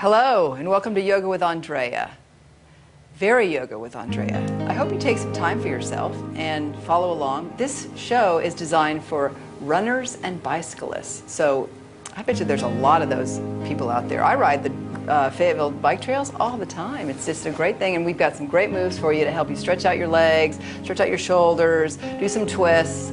Hello, and welcome to Yoga with Andrea. VariYoga with Andrea. I hope you take some time for yourself and follow along. This show is designed for runners and bicyclists. So I bet you there's a lot of those people out there. I ride the Fayetteville bike trails all the time. It's just a great thing, and we've got some great moves for you to help you stretch out your legs, stretch out your shoulders, do some twists.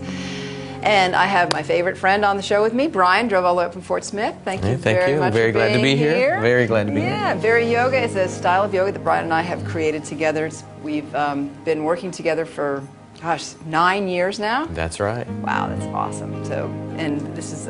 And I have my favorite friend on the show with me. Brian drove all the way up from Fort Smith. Thank you very much. Very glad to be here. Very glad to be here. Yeah, VariYoga is a style of yoga that Brian and I have created together. We've been working together for, 9 years now. That's right. Wow, that's awesome. So, and this is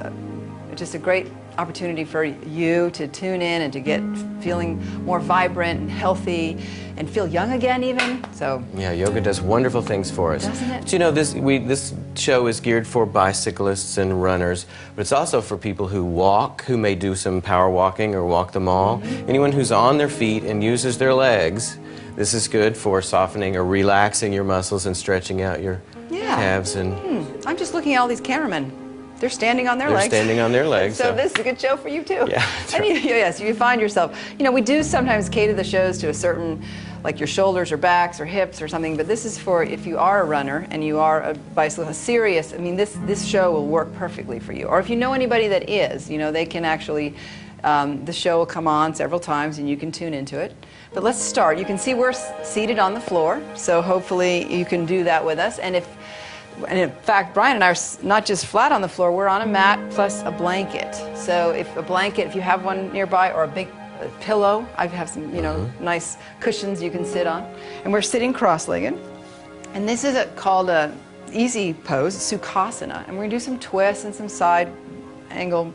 just a great opportunity for you to tune in and to get feeling more vibrant and healthy and feel young again even. So yeah, yoga does wonderful things for us. Doesn't it? But you know, this show is geared for bicyclists and runners, but it's also for people who walk, who may do some power walking or walk the mall. Mm-hmm. Anyone who's on their feet and uses their legs, this is good for softening or relaxing your muscles and stretching out your calves. And I'm just looking at all these cameramen. They're standing on their legs. They're standing on their legs. So this is a good show for you too. Yeah, that's right. Yes, you find yourself, we do sometimes cater the shows to a certain, like your shoulders or backs or hips or something, but this is for if you are a runner and you are a bicyclist, this show will work perfectly for you. Or if you know anybody that is, they can actually, the show will come on several times and you can tune into it. But let's start. You can see we're seated on the floor, so hopefully you can do that with us. And in fact, Brian and I are not just flat on the floor, we're on a mat plus a blanket. So if you have one nearby, or a big pillow, I have some, nice cushions you can sit on. And we're sitting cross-legged. And this is called a easy pose, Sukhasana. And we're gonna do some twists and some side angle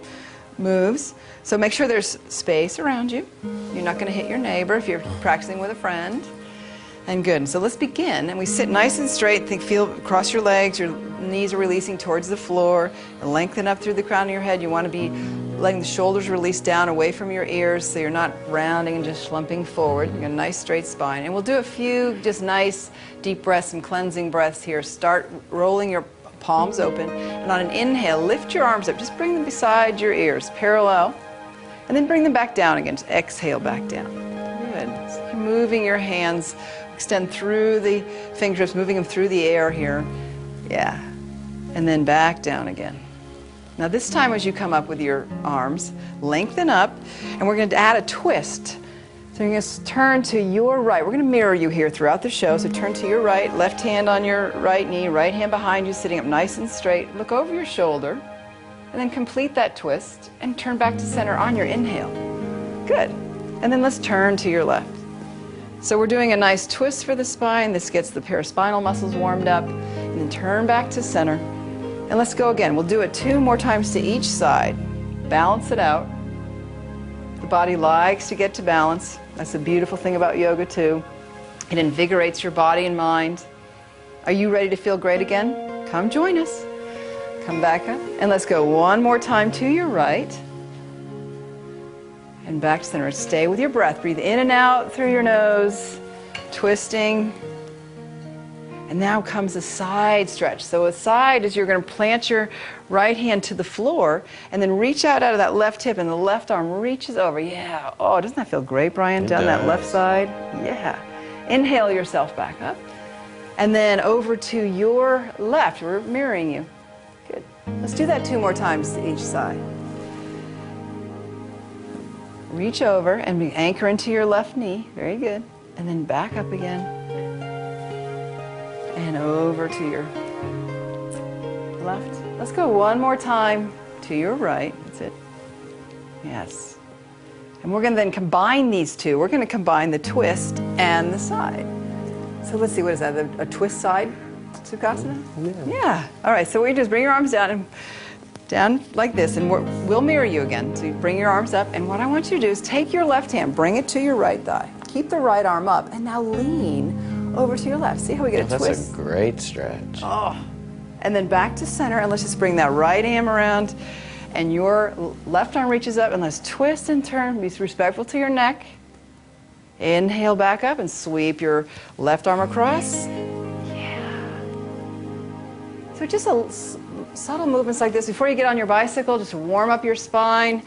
moves. So make sure there's space around you. You're not gonna hit your neighbor if you're practicing with a friend. And good. So let's begin. And we sit nice and straight. Feel across your legs. Your knees are releasing towards the floor. And lengthen up through the crown of your head. You want to be letting the shoulders release down away from your ears so you're not rounding and just slumping forward. You got a nice straight spine. And we'll do a few just nice deep breaths and cleansing breaths here. Start rolling your palms open. And on an inhale, lift your arms up. Just bring them beside your ears, parallel. And then bring them back down again. Just exhale back down. Good. So you're moving your hands. Extend through the fingertips, moving them through the air here. Yeah. And then back down again. Now this time as you come up with your arms, lengthen up, and we're going to add a twist. So you're going to turn to your right. We're going to mirror you here throughout the show. So turn to your right, left hand on your right knee, right hand behind you, sitting up nice and straight. Look over your shoulder, and then complete that twist, and turn back to center on your inhale. Good. And then let's turn to your left. So we're doing a nice twist for the spine. This gets the paraspinal muscles warmed up. And then turn back to center. And let's go again. We'll do it 2 more times to each side. Balance it out. The body likes to get to balance. That's the beautiful thing about yoga too. It invigorates your body and mind. Are you ready to feel great again? Come join us. Come back up. And let's go 1 more time to your right. And back to center. Stay with your breath. Breathe in and out through your nose, twisting. And now comes a side stretch. So a side is you're going to plant your right hand to the floor and then reach out of that left hip and the left arm reaches over. Yeah. Oh, doesn't that feel great, Brian? Down that left side. Yeah. Inhale yourself back up. And then over to your left. We're mirroring you. Good. Let's do that 2 more times to each side. Reach over and anchor into your left knee. Very good. And then back up again. And over to your left. Let's go 1 more time to your right. That's it. Yes. And we're going to then combine these two. We're going to combine the twist and the side. So let's see, what is that? A twist side Sukhasana? Yeah. All right, so we just bring your arms down and down like this, and we'll mirror you again. So you bring your arms up, and what I want you to do is take your left hand, bring it to your right thigh. Keep the right arm up, and now lean over to your left. See how we get a twist? That's a great stretch. Oh. And then back to center, and let's just bring that right arm around, and your left arm reaches up, and let's twist and turn. Be respectful to your neck. Inhale back up and sweep your left arm across. Yeah. So just subtle movements like this. Before you get on your bicycle, just warm up your spine.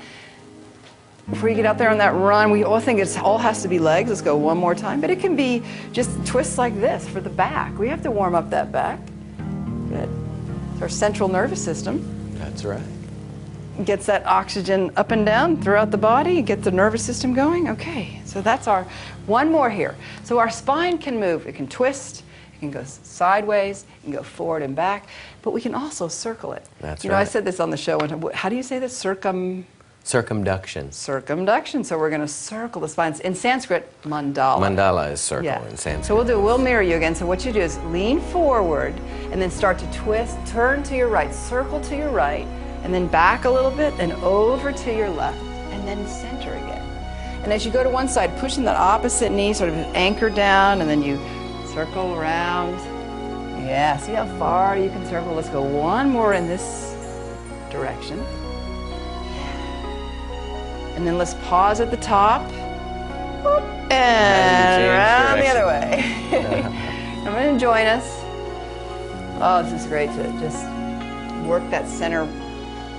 before you get out there on that run, we all think it all has to be legs. Let's go one more time. But it can be just twists like this for the back. We have to warm up that back. Good. It's our central nervous system. That's right. Gets that oxygen up and down throughout the body, get the nervous system going. Okay, so that's our, one more here. So our spine can move. It can twist. It can go sideways. It can go forward and back. But we can also circle it. That's right. You know, I said this on the show. How do you say this? Circumduction. Circumduction. So we're going to circle the spine. In Sanskrit, mandala. Mandala is circle in Sanskrit. So we'll mirror you again. So what you do is lean forward and then start to twist, turn to your right, circle to your right, and then back a little bit and over to your left, and then center again. And as you go to one side, pushing that opposite knee, sort of anchor down, and then you circle around. Yeah, see how far you can circle? Let's go one more in this direction. And then let's pause at the top, and around the other way. Come in and join us. Oh, this is great to just work that center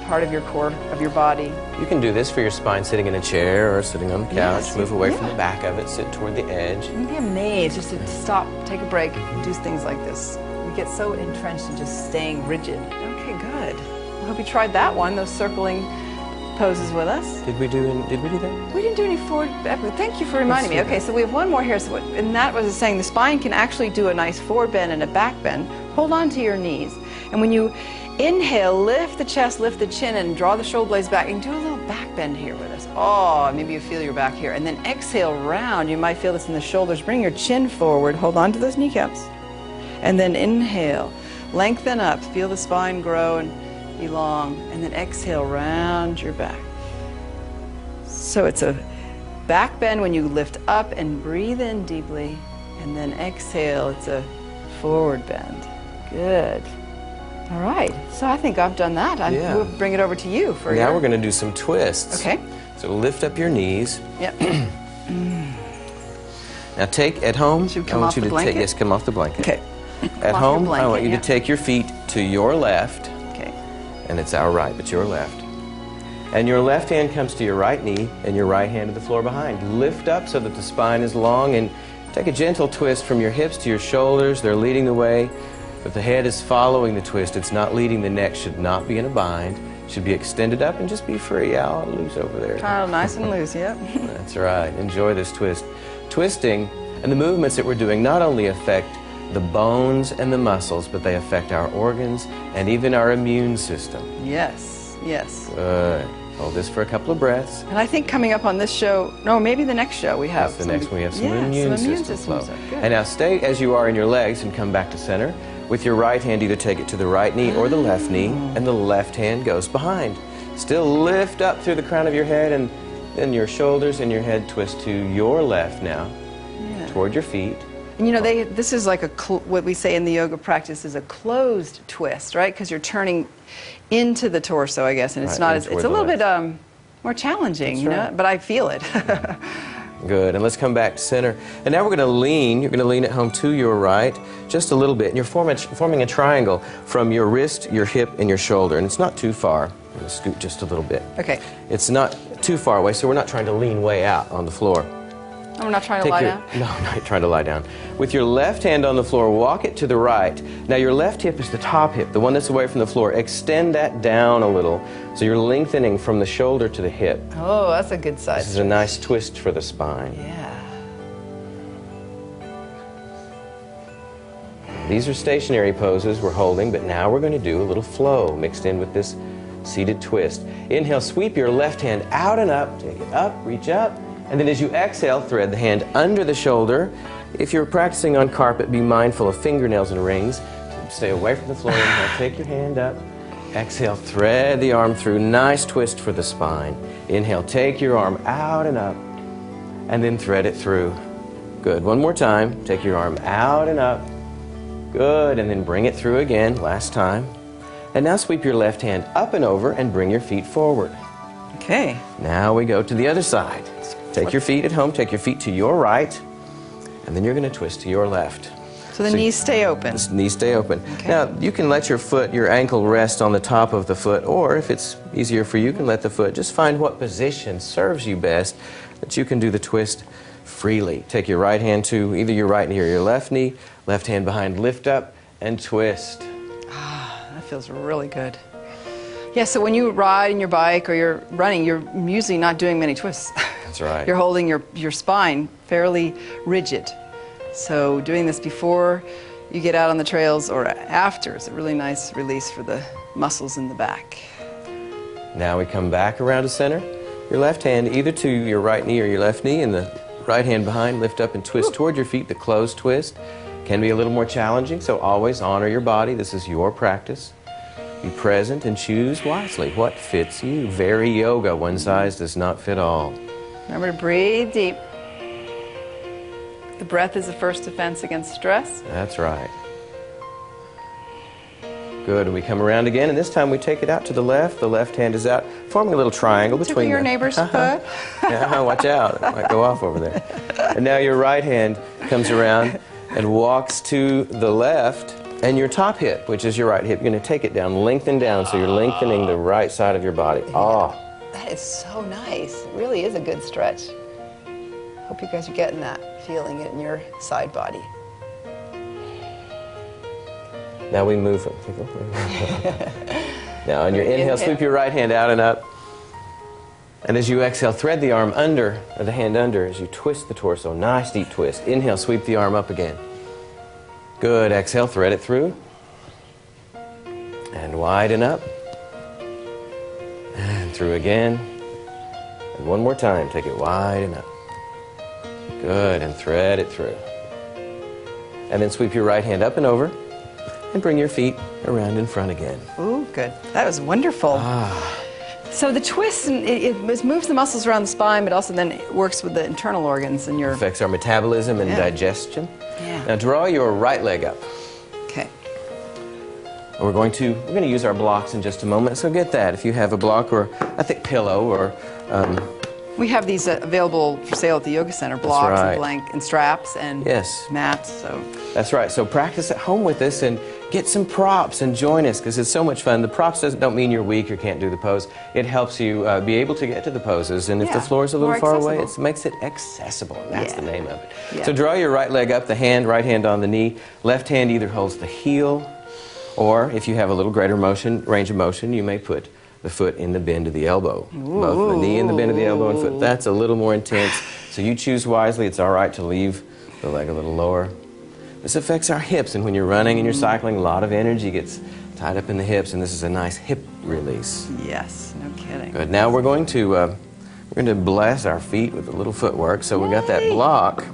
part of your core, of your body. You can do this for your spine sitting in a chair or sitting on the couch. Yes, move away from the back of it, sit toward the edge. You'd be amazed just to stop, take a break, and do things like this. We get so entrenched in just staying rigid. Okay, good. I hope you tried that one, those circling poses with us. Did we do that? We didn't do any forward bend. Thank you for reminding me. Okay, so we have one more here. So and that was saying the spine can actually do a nice forward bend and a back bend. Hold on to your knees. And when you inhale, lift the chest, lift the chin, and draw the shoulder blades back. And do a little back bend here with us. Oh, maybe you feel your back here. And then exhale round. You might feel this in the shoulders. Bring your chin forward. Hold on to those kneecaps. And then inhale. Lengthen up. Feel the spine grow and be long. And then exhale round your back. So it's a back bend when you lift up and breathe in deeply. And then exhale. It's a forward bend. Good. All right, so I think I've done that. We'll bring it over to you for now. We're going to do some twists. Okay. So lift up your knees. Yep. Now take at home. Should we come off the blanket? Yes, come off the blanket. Okay. At home, I want you to take your feet to your left. Okay. And it's our right, but your left. And your left hand comes to your right knee, and your right hand to the floor behind. Lift up so that the spine is long, and take a gentle twist from your hips to your shoulders. They're leading the way. But the head is following the twist. It's not leading. The neck should not be in a bind. Should be extended up and just be free. All loose over there. Oh, nice and loose, yep. That's right. Enjoy this twist. Twisting and the movements that we're doing not only affect the bones and the muscles, but they affect our organs and even our immune system. Yes, yes. Good. Hold this for a couple of breaths. And I think coming up on this show, no, maybe the next show we have. That's the next one. We have some immune system flow. Good. And now stay as you are in your legs and come back to center. With your right hand, either take it to the right knee or the left knee, and the left hand goes behind. Still lift up through the crown of your head, and then your shoulders and your head twist to your left now, toward your feet. And you know, this is like what we say in the yoga practice is a closed twist, right? Because you're turning into the torso, I guess, and it's not. It's a little bit more challenging, you know. But I feel it. Good, and let's come back to center. And now we're going to lean. You're going to lean at home to your right, just a little bit. And you're forming a triangle from your wrist, your hip, and your shoulder. And it's not too far. I'm going to scoot just a little bit. Okay. It's not too far away, so we're not trying to lean way out on the floor. I'm not trying to lie down? No, not trying to lie down. With your left hand on the floor, walk it to the right. Now your left hip is the top hip, the one that's away from the floor. Extend that down a little, so you're lengthening from the shoulder to the hip. Oh, that's a good side. This is a nice twist for the spine. Yeah. These are stationary poses we're holding, but now we're going to do a little flow mixed in with this seated twist. Inhale, sweep your left hand out and up. Take it up, reach up. And then as you exhale, thread the hand under the shoulder. If you're practicing on carpet, be mindful of fingernails and rings. Stay away from the floor. Inhale, take your hand up. Exhale, thread the arm through. Nice twist for the spine. Inhale, take your arm out and up. And then thread it through. Good. One more time. Take your arm out and up. Good. And then bring it through again. Last time. And now sweep your left hand up and over and bring your feet forward. Okay. Now we go to the other side. Take your feet at home, take your feet to your right, and then you're going to twist to your left. So the knees stay open. Knees stay open. Okay. Now, you can let your ankle rest on the top of the foot, or if it's easier for you, you can let the foot just find what position serves you best, that you can do the twist freely. Take your right hand to either your right knee or your left knee, left hand behind, lift up, and twist. Ah, that feels really good. Yeah, so when you ride in your bike or you're running, you're usually not doing many twists. That's right. You're holding your spine fairly rigid. So doing this before you get out on the trails or after is a really nice release for the muscles in the back. Now we come back around to center. Your left hand either to your right knee or your left knee, and the right hand behind, lift up and twist toward your feet. The closed twist can be a little more challenging, so always honor your body. This is your practice. Be present and choose wisely what fits you. VariYoga, one size does not fit all. Remember to breathe deep. The breath is the first defense against stress. That's right. Good, and we come around again, and this time we take it out to the left. The left hand is out, forming a little triangle between your neighbor's foot. Yeah, watch out, it might go off over there. And now your right hand comes around and walks to the left, and your top hip, which is your right hip, you're going to take it down, lengthen down, so you're lengthening the right side of your body. Oh. That is so nice. It really is a good stretch. Hope you guys are getting that, feeling it in your side body. Now we move. Now on your inhale, sweep your right hand out and up. And as you exhale, thread the arm under, or the hand under, as you twist the torso. Nice deep twist. Inhale, sweep the arm up again. Good. Exhale, thread it through. And widen up. And through again. And one more time, take it wide and up. Good, and thread it through. And then sweep your right hand up and over. And bring your feet around in front again. Ooh, good. That was wonderful. So the twist, it moves the muscles around the spine, but also then it works with the internal organs and your... Affects our metabolism and digestion. Yeah. Now draw your right leg up. Okay. And we're going to use our blocks in just a moment, so get that. If you have a block or a thick pillow or... we have these available for sale at the Yoga Center, blocks and straps and mats. So that's right. So practice at home with this and get some props and join us because it's so much fun. The props don't mean you're weak or can't do the pose. It helps you be able to get to the poses. And if the floor is a little far away, it makes it accessible. That's the name of it. Yeah. So draw your right leg up, the right hand on the knee. Left hand either holds the heel, or if you have a little greater range of motion, you may put the foot in the bend of the elbow. Ooh. Both the knee and the bend of the elbow and foot. That's a little more intense. So you choose wisely. It's all right to leave the leg a little lower. This affects our hips, and when you're running and you're cycling, a lot of energy gets tied up in the hips, and this is a nice hip release. Yes, no kidding. Good. Now we're going to bless our feet with a little footwork. So we got that block.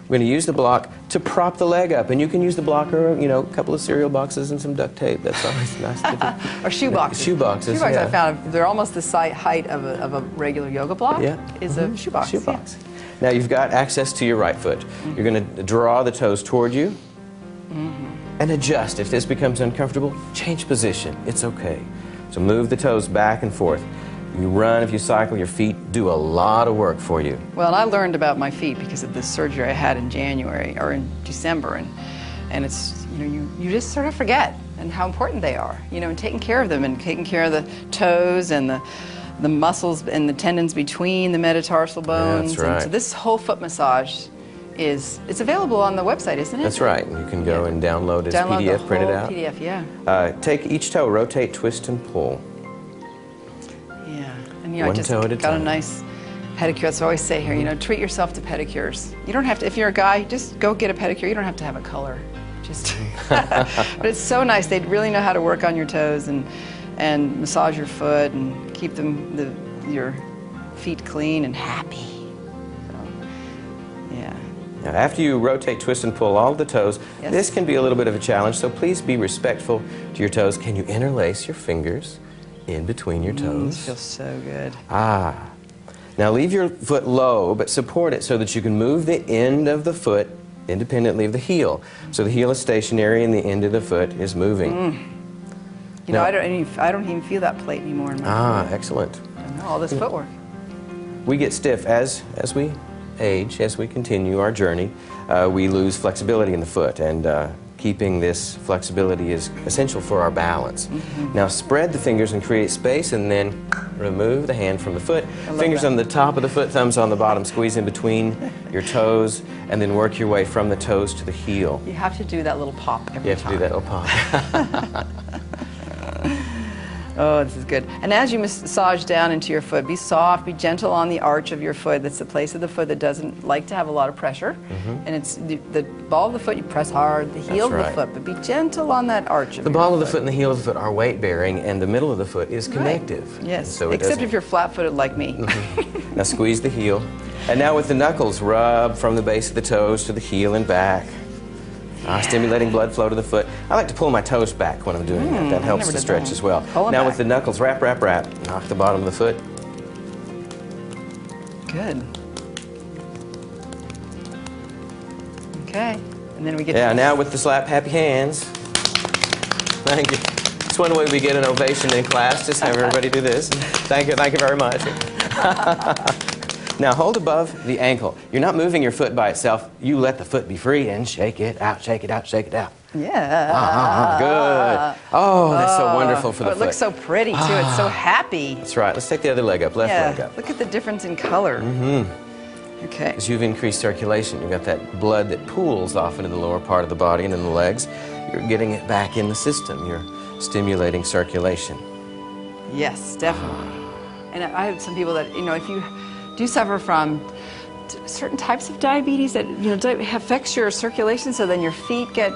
We're going to use the block to prop the leg up, and you can use the blocker, a couple of cereal boxes and some duct tape. That's always nice to do. Or shoe boxes. Shoe boxes. Shoe boxes, I found they're almost the height of a regular yoga block. Yeah. Is a shoe box. Shoe box. Now you've got access to your right foot. You're going to draw the toes toward you and adjust. If this becomes uncomfortable, change position. It's okay. So move the toes back and forth. You run, if you cycle, your feet do a lot of work for you. Well, I learned about my feet because of the surgery I had in January or in December, and it's you just sort of forget and how important they are. And taking care of them and taking care of the toes and the muscles and the tendons between the metatarsal bones. That's right. And so this whole foot massage it's available on the website, isn't it? That's right. You can go and download it as PDF, print it out. PDF, yeah. Take each toe, rotate, twist, and pull. Yeah, and One I just toe at a got time. a nice pedicure. That's what I always say here. Treat yourself to pedicures. You don't have to. If you're a guy, just go get a pedicure. You don't have to have a color. But it's so nice. They really know how to work on your toes and massage your foot and keep your feet clean and happy. Now, after you rotate, twist, and pull all the toes, this can be a little bit of a challenge, so please be respectful to your toes. Can you interlace your fingers in between your toes? This feels so good. Now leave your foot low, but support it so that you can move the end of the foot independently of the heel. So the heel is stationary and the end of the foot is moving. I don't even feel that plate anymore in my foot. Excellent. All this footwork. We get stiff as we age, as we continue our journey, we lose flexibility in the foot, and keeping this flexibility is essential for our balance. Now spread the fingers and create space, and then remove the hand from the foot. Fingers on the top of the foot, thumbs on the bottom, squeeze in between your toes, and then work your way from the toes to the heel. You have to do that little pop every time. You have to do that little pop. Oh, this is good. And as you massage down into your foot, be soft, be gentle on the arch of your foot. That's the place of the foot that doesn't like to have a lot of pressure. And it's the ball of the foot, you press hard, the heel of the foot, but be gentle on that arch of your foot. The ball of the foot and the heel of the foot are weight-bearing, and the middle of the foot is connective. Yes, so except if you're flat-footed like me. Now squeeze the heel. And now with the knuckles, rub from the base of the toes to the heel and back. Stimulating blood flow to the foot. I like to pull my toes back when I'm doing that. That helps the stretch as well. Now with the knuckles, wrap, wrap, wrap. Knock the bottom of the foot. Good. Okay. And then we get now with the slap happy hands. Thank you. It's one way we get an ovation in class. Just have everybody do this. Thank you very much. Now hold above the ankle. You're not moving your foot by itself. You let the foot be free and shake it out, shake it out, shake it out. Yeah. Good. Oh, that's so wonderful for the foot. It looks so pretty, too. It's so happy. That's right. Let's take the other leg up, left leg up. Look at the difference in color. Okay. As you've increased circulation, you've got that blood that pools off into the lower part of the body and in the legs. You're getting it back in the system. You're stimulating circulation. Yes, definitely. And I have some people that, if you do suffer from certain types of diabetes that affects your circulation, so then your feet get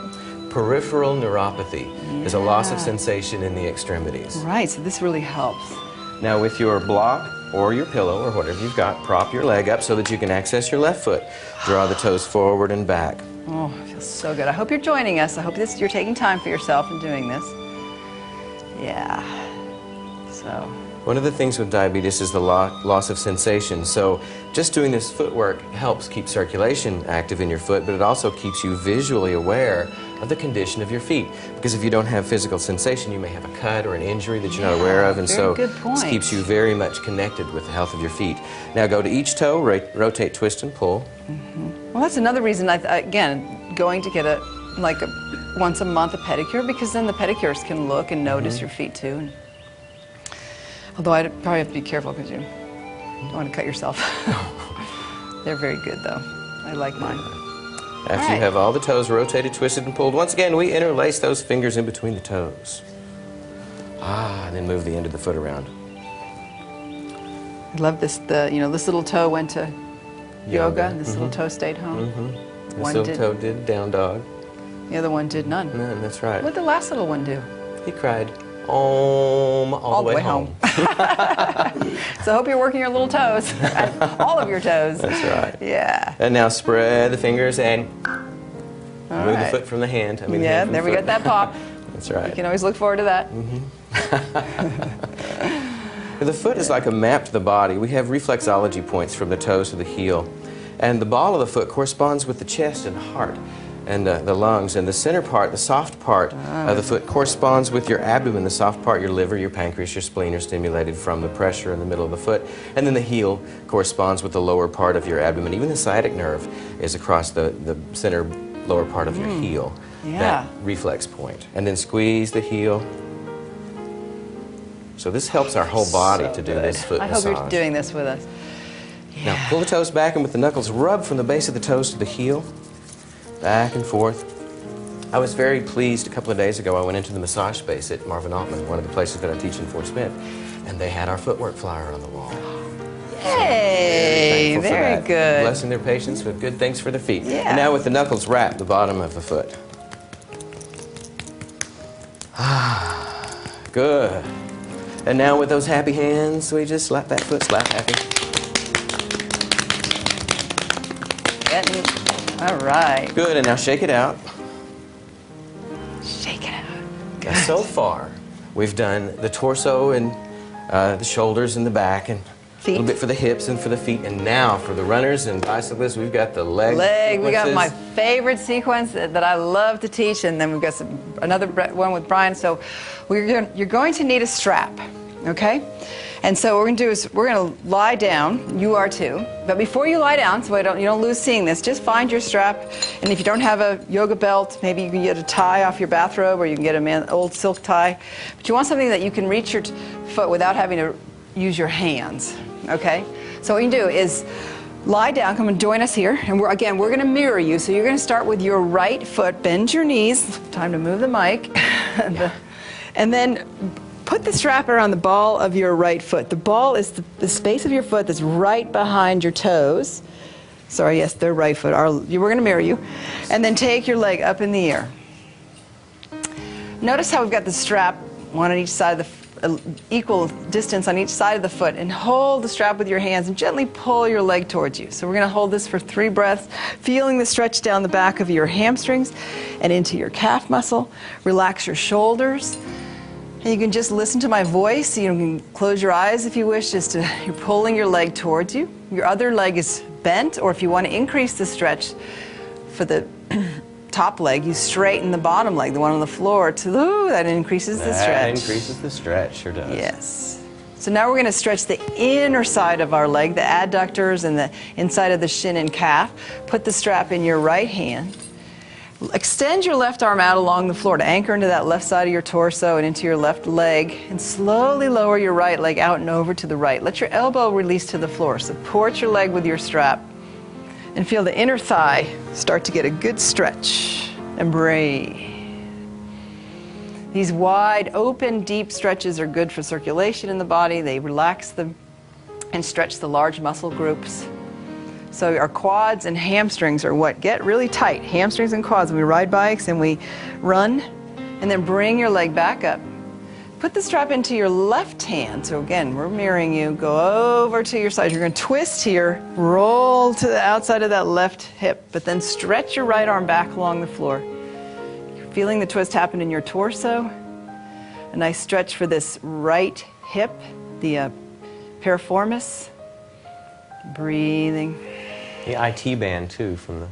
peripheral neuropathy is a loss of sensation in the extremities. Right, so this really helps. Now with your block or your pillow or whatever you've got, prop your leg up so that you can access your left foot. Draw the toes forward and back. Oh, it feels so good. I hope you're joining us. I hope you're taking time for yourself and doing this. Yeah. So. One of the things with diabetes is the loss of sensation. So just doing this footwork helps keep circulation active in your foot, but it also keeps you visually aware of the condition of your feet. Because if you don't have physical sensation, you may have a cut or an injury that you're not aware of, and so this keeps you very much connected with the health of your feet. Now go to each toe, rotate, twist, and pull. Well, that's another reason, again, going to get once a month a pedicure, because then the pedicures can look and notice your feet too. Although I'd probably have to be careful because you don't want to cut yourself. They're very good though. I like mine. After you have all the toes rotated, twisted, and pulled, once again we interlace those fingers in between the toes. And then move the end of the foot around. I love this. This little toe went to yoga, and this little toe stayed home. This little toe did down dog. The other one did none. None, that's right. What did the last little one do? He cried. All the way home. So I hope you're working your little toes, all of your toes. That's right. Yeah. And now spread the fingers and move the foot from the hand. We got that pop. That's right. You can always look forward to that. The foot is like a map to the body. We have reflexology points from the toes to the heel. And the ball of the foot corresponds with the chest and heart and the lungs, and the center part, the soft part of the foot, corresponds with your abdomen. The soft part, your liver, your pancreas, your spleen, are stimulated from the pressure in the middle of the foot, and then the heel corresponds with the lower part of your abdomen. Even the sciatic nerve is across the center lower part of your heel, that reflex point. And then squeeze the heel. So this helps our whole body to do this foot massage. I hope you're doing this with us. Now pull the toes back, and with the knuckles, rub from the base of the toes to the heel. Back and forth. I was very pleased a couple of days ago. I went into the massage space at Marvin Altman, one of the places that I teach in Fort Smith, and they had our footwork flyer on the wall. Yay! Very good. Blessing their patients with good things for their feet. Yeah. And now with the knuckles, wrap the bottom of the foot. Good. And now with those happy hands, we just slap that foot, slap happy. All right. Good, and now shake it out. Shake it out. Good. Now, so far, we've done the torso and the shoulders and the back, and a little bit for the hips and for the feet. And now for the runners and bicyclists, we've got the leg We got my favorite sequence that I love to teach, and then we've got another one with Brian. So you're going to need a strap, okay? And so what we're going to do is we're going to lie down. You are too. But before you lie down, so you don't lose seeing this, just find your strap. And if you don't have a yoga belt, maybe you can get a tie off your bathrobe, or you can get an old silk tie. But you want something that you can reach your foot without having to use your hands. Okay? So what you can do is lie down, come and join us here. And we're going to mirror you. So you're going to start with your right foot, bend your knees. Time to move the mic. And then put the strap around the ball of your right foot. The ball is the space of your foot that's right behind your toes. Sorry, yes, they're right foot. We're going to mirror you. And then take your leg up in the air. Notice how we've got the strap, one on each side of equal distance on each side of the foot, and hold the strap with your hands and gently pull your leg towards you. So we're going to hold this for 3 breaths, feeling the stretch down the back of your hamstrings and into your calf muscle. Relax your shoulders. And you can just listen to my voice. You can close your eyes if you wish, you're pulling your leg towards you. Your other leg is bent, or if you want to increase the stretch for the top leg, you straighten the bottom leg, the one on the floor, that increases the stretch. That increases the stretch, sure does. Yes. So now we're going to stretch the inner side of our leg, the adductors and the inside of the shin and calf. Put the strap in your right hand. Extend your left arm out along the floor to anchor into that left side of your torso and into your left leg, and slowly lower your right leg out and over to the right. Let your elbow release to the floor. Support your leg with your strap and feel the inner thigh start to get a good stretch, and breathe. These wide, open, deep stretches are good for circulation in the body. They relax them and stretch the large muscle groups. So our quads and hamstrings are what get really tight. Hamstrings and quads when we ride bikes and we run. And then bring your leg back up. Put the strap into your left hand. So again, we're mirroring you. Go over to your side. You're going to twist here. Roll to the outside of that left hip. But then stretch your right arm back along the floor. You're feeling the twist happen in your torso. A nice stretch for this right hip, the piriformis. Breathing. The IT band, too, from the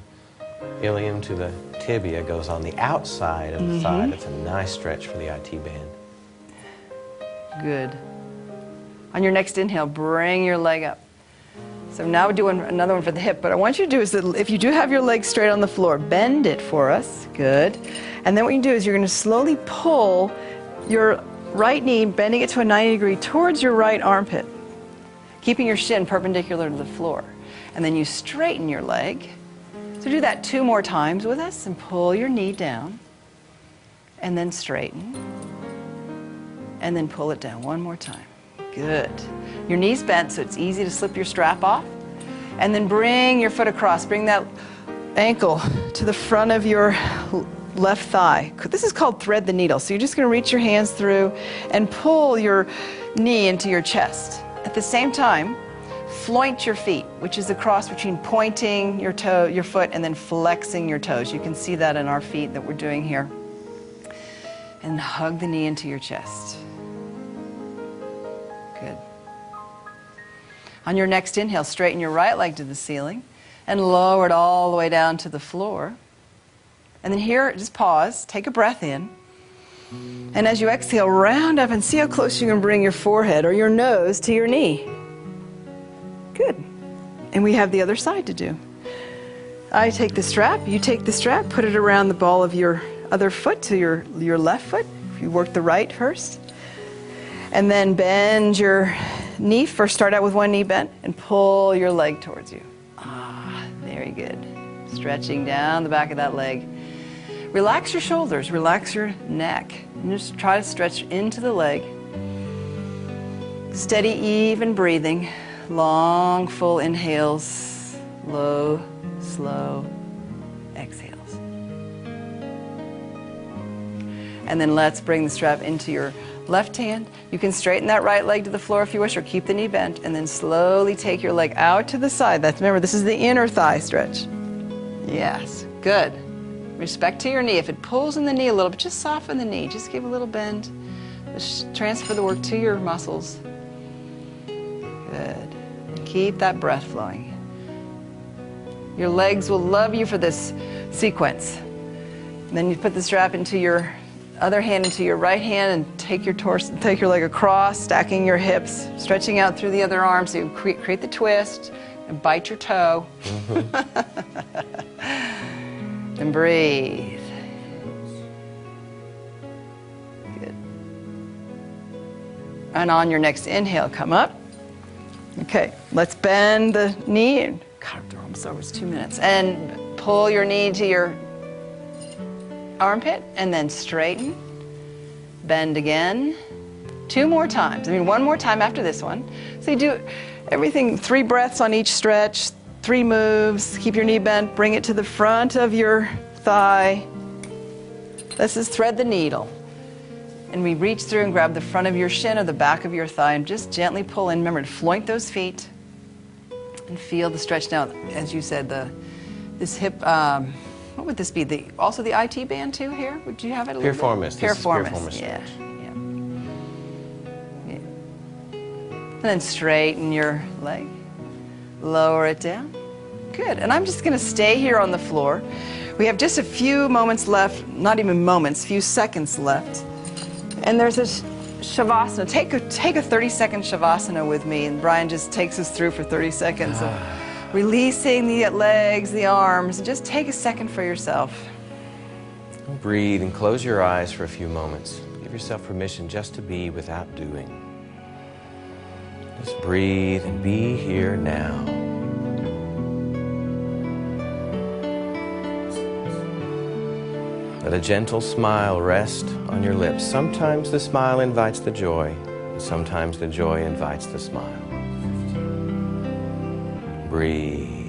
ilium to the tibia goes on the outside of the thigh. That's a nice stretch for the IT band. Good. On your next inhale, bring your leg up. So now we're doing another one for the hip, but I want you to do is that if you do have your leg straight on the floor, bend it for us. Good. And then what you do is you're going to slowly pull your right knee, bending it to a 90 degree towards your right armpit, keeping your shin perpendicular to the floor. And then you straighten your leg. So do that 2 more times with us, and pull your knee down, and then straighten, and then pull it down 1 more time. Good. Your knee's bent, so it's easy to slip your strap off. And then bring your foot across. Bring that ankle to the front of your left thigh. This is called thread the needle. So you're just going to reach your hands through and pull your knee into your chest. At the same time, floint your feet, which is the cross between pointing your foot and then flexing your toes. You can see that in our feet that we're doing here. And hug the knee into your chest. Good. On your next inhale, straighten your right leg to the ceiling and lower it all the way down to the floor. And then here, just pause, take a breath in. And as you exhale, round up and see how close you can bring your forehead or your nose to your knee. Good. And we have the other side to do. I take the strap, you take the strap, put it around the ball of your other foot to your left foot. If you work the right first. And then bend your knee. First start out with one knee bent and pull your leg towards you. Very good. Stretching down the back of that leg. Relax your shoulders, relax your neck. And just try to stretch into the leg. Steady, even breathing. Long, full inhales. Low, slow exhales. And then let's bring the strap into your left hand. You can straighten that right leg to the floor if you wish, or keep the knee bent, and then slowly take your leg out to the side. Remember, this is the inner thigh stretch. Yes, good. Respect to your knee. If it pulls in the knee a little bit, just soften the knee. Just give a little bend. Just transfer the work to your muscles. Good. And keep that breath flowing. Your legs will love you for this sequence. And then you put the strap into your Other hand into your right hand and take your torso, take your leg across, stacking your hips, stretching out through the other arm so you create the twist and bite your toe. And breathe. Good. And on your next inhale, come up. Okay, let's bend the knee. God, we're almost over, it's 2 minutes. And pull your knee to your armpit and then straighten. Bend again. 2 more times. I mean, 1 more time after this one. So you do everything, 3 breaths on each stretch, 3 moves. Keep your knee bent. Bring it to the front of your thigh. This is thread the needle. And we reach through and grab the front of your shin or the back of your thigh and just gently pull in. Remember to floint those feet and feel the stretch. Now, as you said, this hip, what would this be? Also the IT band too here? Would you have it a little Piriformis. bit? Piriformis. Piriformis. Yeah. And then straighten your leg. Lower it down. Good. And I'm just going to stay here on the floor. We have just a few moments left, not even moments, few seconds left. And there's a Shavasana. Take a 30-second Shavasana with me, and Brian just takes us through for 30 seconds of releasing the legs, the arms. Just take a second for yourself. Breathe and close your eyes for a few moments. Give yourself permission just to be without doing. Just breathe and be here now. Let a gentle smile rest on your lips. Sometimes the smile invites the joy, and sometimes the joy invites the smile. Breathe.